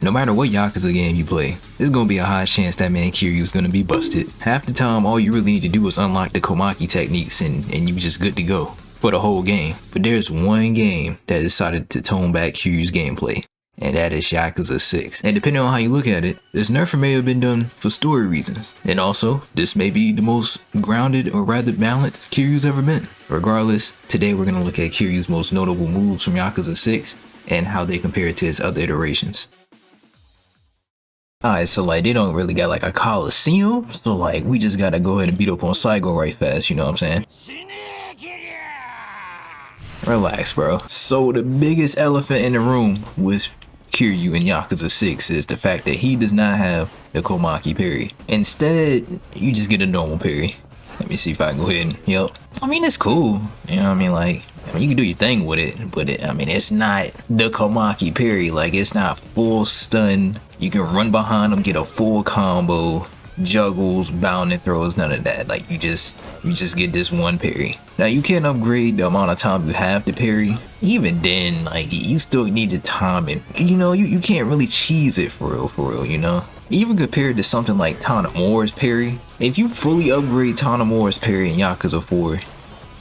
No matter what Yakuza game you play, there's gonna be a high chance that man Kiryu's gonna be busted. Half the time, all you really need to do is unlock the Komaki techniques and you just good to go for the whole game. But there's one game that decided to tone back Kiryu's gameplay, and that is Yakuza 6. And depending on how you look at it, this nerf may have been done for story reasons. And also, this may be the most grounded or rather balanced Kiryu's ever been. Regardless, today we're gonna look at Kiryu's most notable moves from Yakuza 6 and how they compare to his other iterations. Alright, so like they don't really got like a coliseum, so like we just gotta go ahead and beat up on Saigo right fast, you know what I'm saying? Relax, bro. So the biggest elephant in the room with Kiryu in Yakuza 6 is the fact that he does not have the Komaki parry. Instead, you just get a normal parry. Let me see if I can go ahead and, yep. I mean, it's cool. You know what I mean? Like, you can do your thing with it, but it's not the Komaki parry. Like, it's not full stun. You can run behind him, get a full combo, juggles, bounding throws, none of that. Like, you just get this one parry. Now, you can upgrade the amount of time you have to parry. Even then, like, you still need to time it. You know, you can't really cheese it for real, you know? Even compared to something like Tanamura's parry, if you fully upgrade Tanamura's parry in Yakuza 4,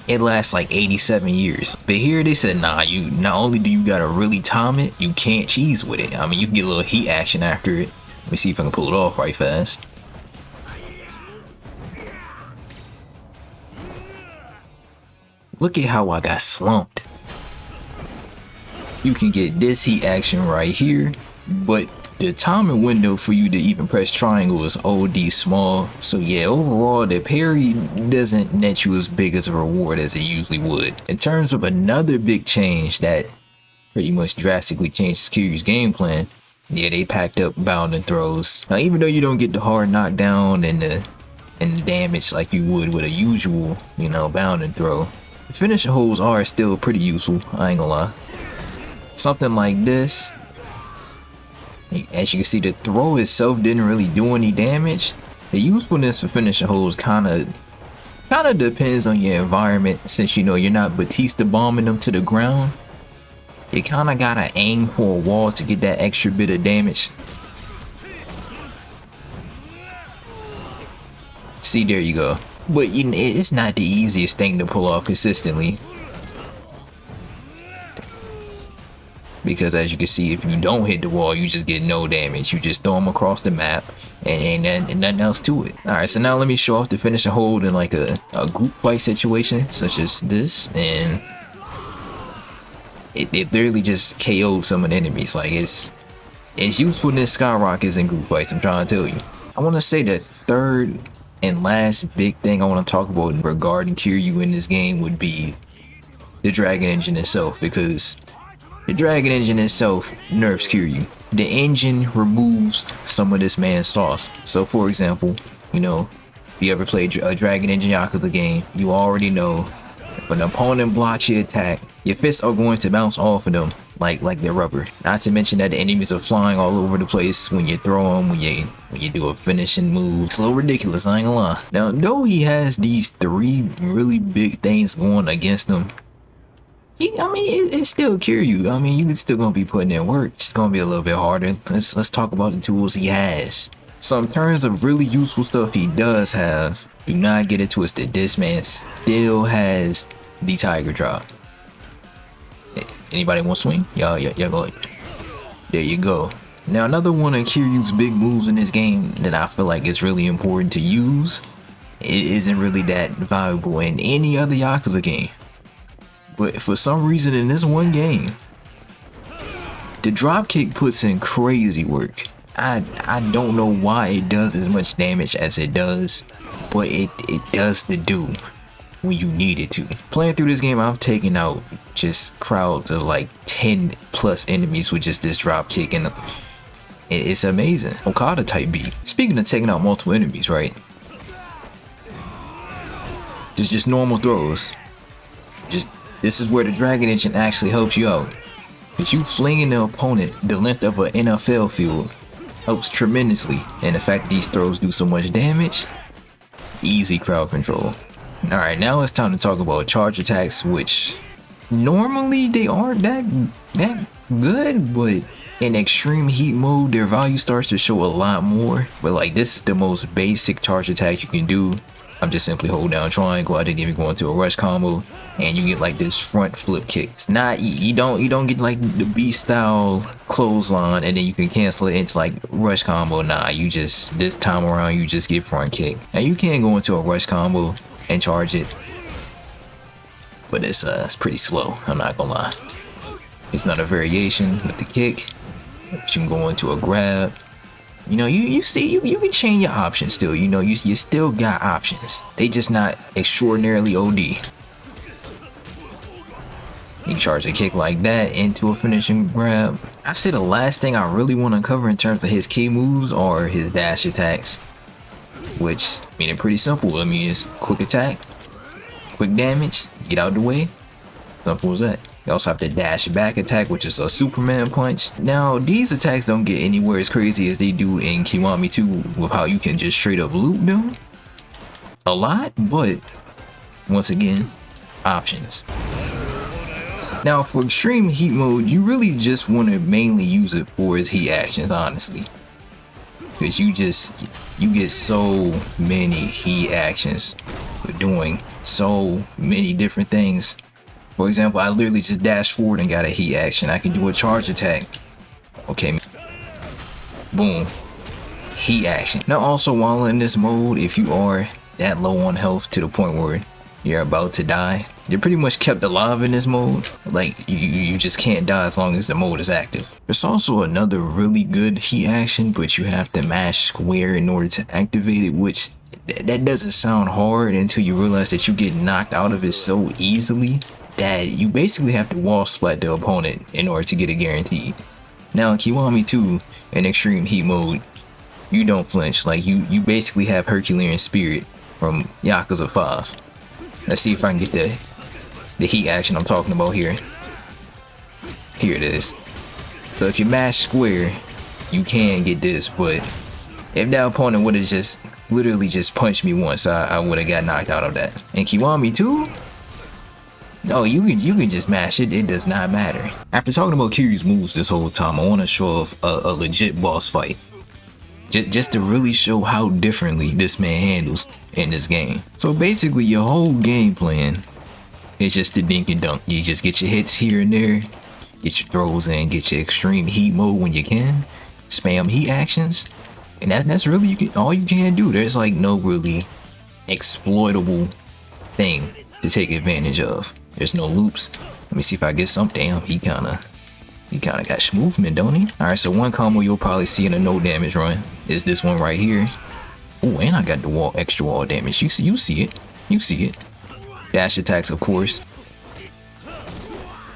it lasts like 87 years. But here they said, nah, you not only do you gotta really time it, you can't cheese with it. I mean, you can get a little heat action after it. Let me see if I can pull it off right fast. Look at how I got slumped. You can get this heat action right here, but the timing window for you to even press triangle is OD small. So yeah, overall the parry doesn't net you as big as a reward as it usually would. In terms of another big change that pretty much drastically changes Kiryu's game plan, yeah, they packed up bounding throws. Now even though you don't get the hard knockdown and the damage like you would with a usual, you know, bounding throw, the finisher holds are still pretty useful, I ain't gonna lie. Something like this, as you can see, the throw itself didn't really do any damage. The usefulness for finisher holds kind of depends on your environment, since you know you're not Batista bombing them to the ground. You kind of gotta aim for a wall to get that extra bit of damage. See, there you go. But you know, it's not the easiest thing to pull off consistently. Because as you can see, if you don't hit the wall, you just get no damage. You just throw them across the map and nothing else to it. Alright, so now let me show off the finisher hold in like a group fight situation such as this. And it literally just KO'd some of the enemies. Like its usefulness skyrockets in group fights, I'm trying to tell you. I want to say the third and last big thing I want to talk about regarding Kiryu in this game would be the Dragon Engine itself, because the Dragon Engine itself nerfs Kiryu. The engine removes some of this man's sauce. So for example, you know, if you ever played a Dragon Engine Yakuza game, you already know if an opponent blocks your attack, your fists are going to bounce off of them like they're rubber. Not to mention that the enemies are flying all over the place when you throw them, when you do a finishing move. It's a little ridiculous, I ain't gonna lie. Now, though he has these three really big things going against him, it's still Kiryu. I mean, you can still gonna be putting in work. It's gonna be a little bit harder. Let's talk about the tools he has. So in terms of really useful stuff he does have, do not get it twisted. This man still has the Tiger Drop. Anybody want to swing? Y'all go. There you go. Now another one of Kiryu's big moves in this game that I feel like is really important to use, it isn't really that valuable in any other Yakuza game. But for some reason in this one game, the dropkick puts in crazy work. I don't know why it does as much damage as it does, but it does the do when you need it to. Playing through this game, I've taken out just crowds of like 10 plus enemies with just this dropkick, and it's amazing. Okada type beat. Speaking of taking out multiple enemies, right? Just normal throws. This is where the Dragon Engine actually helps you out. But you flinging the opponent the length of an NFL field helps tremendously. And the fact these throws do so much damage, easy crowd control. Alright, now it's time to talk about charge attacks, which normally they aren't that good, but In extreme heat mode, their value starts to show a lot more, but like this is the most basic charge attack you can do. I'm just simply hold down triangle. I didn't even go into a rush combo, and you get like this front flip kick. It's not, you don't get like the beast style clothesline and then you can cancel it into like rush combo. Nah, you just, this time around you just get front kick. Now you can go into a rush combo and charge it, but it's pretty slow, I'm not gonna lie. It's not a variation with the kick. You can go into a grab. You know, you see, you can change your options still. You know, you still got options. They just not extraordinarily OD. You can charge a kick like that into a finishing grab. I say the last thing I really want to cover in terms of his key moves are his dash attacks, which, I mean, they're pretty simple. I mean, it's quick attack, quick damage, get out the way. Simple as that. You also have the dash back attack, which is a Superman punch. Now, these attacks don't get anywhere as crazy as they do in Kiwami 2 with how you can just straight up loop them a lot, but once again, options. Now, for extreme heat mode, you really just want to mainly use it for his heat actions, honestly, because you get so many heat actions for doing so many different things. For example, I literally just dashed forward and got a heat action. I can do a charge attack. Okay, boom, heat action. Now also, while in this mode, if you are that low on health to the point where you're about to die, you're pretty much kept alive in this mode. Like, you just can't die as long as the mode is active. There's also another really good heat action, but you have to mash square in order to activate it, which that doesn't sound hard until you realize that you get knocked out of it so easily that you basically have to wall splat the opponent in order to get it guaranteed. Now in Kiwami 2, in extreme heat mode, you don't flinch. Like, you basically have Herculean spirit from Yakuza 5. Let's see if I can get the heat action I'm talking about here. Here it is. So if you mash square, you can get this, but if that opponent would have just literally just punched me once, I would have got knocked out of that. In Kiwami 2, no, you can just mash it, it does not matter. After talking about Kiryu's moves this whole time, I want to show off a legit boss fight. Just to really show how differently this man handles in this game. So basically, your whole game plan is just to dink and dunk. You just get your hits here and there, get your throws in, get your extreme heat mode when you can, spam heat actions, and that's really all you can do. There's like no really exploitable thing to take advantage of. There's no loops. Let me see if I get some. Damn, he kinda got smoothment, don't he? Alright, so one combo you'll probably see in a no damage run is this one right here. Oh, and I got the extra wall damage. You see it. Dash attacks, of course.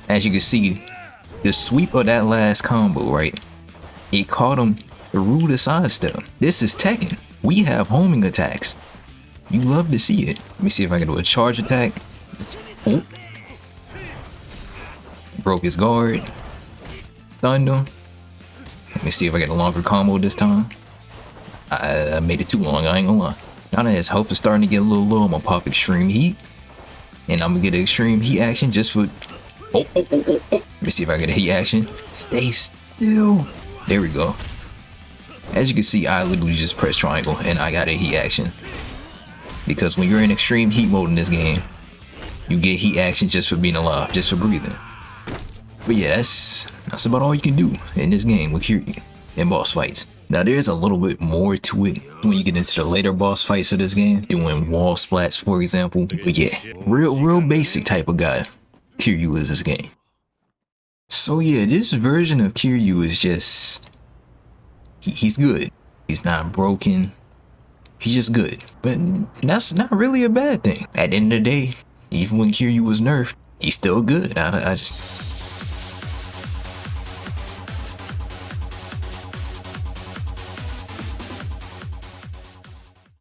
As you can see, the sweep of that last combo, right? It caught him through the side step. This is Tekken. We have homing attacks. You love to see it. Let me see if I can do a charge attack. Oh. Broke his guard. Stunned him. Let me see if I get a longer combo this time. I made it too long, I ain't gonna lie. Now that his health is starting to get a little low, I'm gonna pop extreme heat. And I'm gonna get an extreme heat action just for... Oh. Let me see if I get a heat action. Stay still. There we go. As you can see, I literally just pressed triangle and I got a heat action. Because when you're in extreme heat mode in this game, you get heat action just for being alive, just for breathing. But yeah, that's about all you can do in this game with Kiryu in boss fights. Now there's a little bit more to it when you get into the later boss fights of this game, doing wall splats, for example. But yeah, real basic type of guy Kiryu is this game. So yeah, this version of Kiryu is just, he's good. He's not broken. He's just good. But that's not really a bad thing. At the end of the day, even when Kiryu was nerfed, he's still good. I just